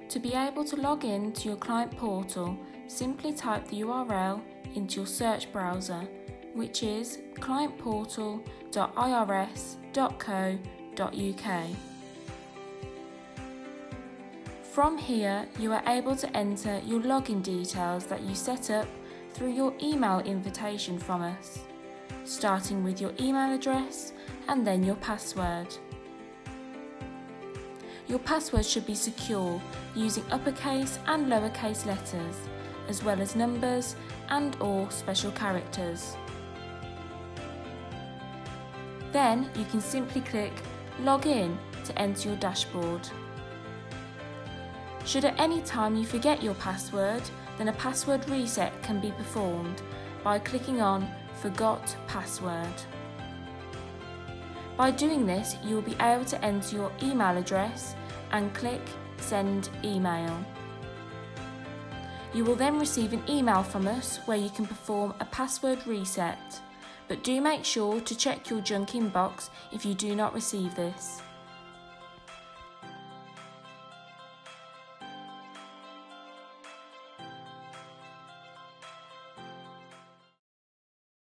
To be able to log in to your client portal, simply type the URL into your search browser, which is clientportal.irs.co.uk. From here, you are able to enter your login details that you set up through your email invitation from us, starting with your email address and then your password. Your password should be secure, using uppercase and lowercase letters, as well as numbers and/or special characters. Then you can simply click Log In to enter your dashboard. Should at any time you forget your password, then a password reset can be performed by clicking on Forgot Password. By doing this, you will be able to enter your email address and click Send Email. You will then receive an email from us where you can perform a password reset, but do make sure to check your junk inbox if you do not receive this.